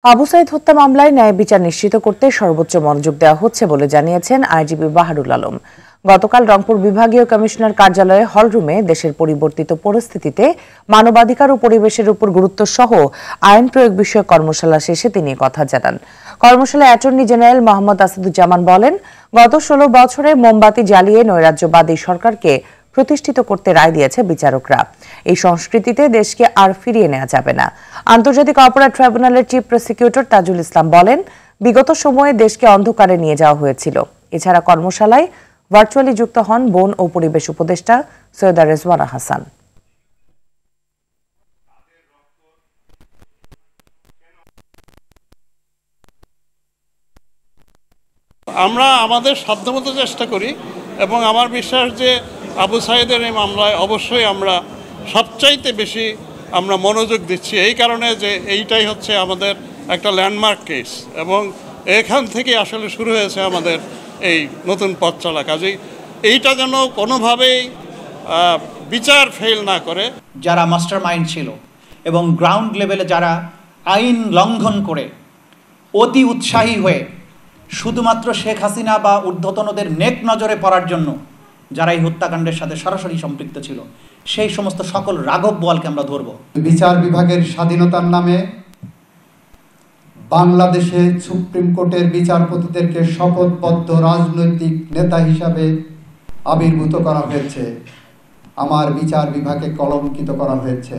আবু সাইদ হত্যা মামলায় ন্যায় বিচার নিশ্চিত করতে সর্বোচ্চ মনোযোগ দেওয়া হচ্ছে বলে জানিয়েছেন আইজিপি বাহারুল আলম। গতকাল রংপুর বিভাগীয় কমিশনার কার্যালয়ে হলরুমে দেশের পরিবর্তিত পরিস্থিতিতে মানবাধিকার ও পরিবেশের উপর গুরুত্ব সহ আইন প্রয়োগ বিষয়ক কর্মশালা শেষে তিনি কথা জানান। কর্মশালায় অ্যাটর্নি জেনারেল মোহাম্মদ আসাদুজ্জামান বলেন, গত ১৬ বছরে মোমবাতি জ্বালিয়ে নৈরাজ্যবাদী সরকারকে প্রতিষ্ঠিত করতে রায় দিয়েছে বিচারকরা। এই সংস্কৃতিতে দেশকে আর ফিরিয়ে নেওয়া যাবে না। আন্তর্জাতিক অপরাধ ট্রাইব্যুনালের চিফ প্রসিকিউটর তাজুল ইসলাম বলেন, বিগত সময়ে দেশকে অন্ধকারে নিয়ে যাওয়া হয়েছিল। এছাড়া কর্মশালায় ভার্চুয়ালি যুক্ত হন বন ও পরিবেশ উপদেষ্টা সৈয়দা রেজওয়ানা হাসান। আমরা আমাদের সাধ্যমতো চেষ্টা করি এবং আমার বিশ্বাস যে আবু সাইদের এই মামলায় অবশ্যই আমরা সবচাইতে বেশি আমরা মনোযোগ দিচ্ছি, এই কারণে যে এইটাই হচ্ছে আমাদের একটা ল্যান্ডমার্ক কেস এবং এখান থেকে আসলে শুরু হয়েছে আমাদের এই নতুন পথ চলা। কাজেই এইটা যেন কোনোভাবেই বিচার ফেল না করে। যারা মাস্টার মাইন্ড ছিল এবং গ্রাউন্ড লেভেলে যারা আইন লঙ্ঘন করে অতি উৎসাহী হয়ে শুধুমাত্র শেখ হাসিনা বা ঊর্ধ্বতনদের নেক নজরে পড়ার জন্য যারা এই হত্যাকাণ্ডের সাথে সরাসরি সম্পৃক্ত ছিল, সেই সমস্ত সকল রাঘব বোয়ালকে আমরা ধরব। বিচার বিভাগের স্বাধীনতার নামে বাংলাদেশে সুপ্রিম কোর্টের বিচারপতিদেরকে শপথবদ্ধ রাজনৈতিক নেতা হিসাবে আবির্ভূত করা হয়েছে। আমার বিচার বিভাগে কলঙ্কিত করা হয়েছে।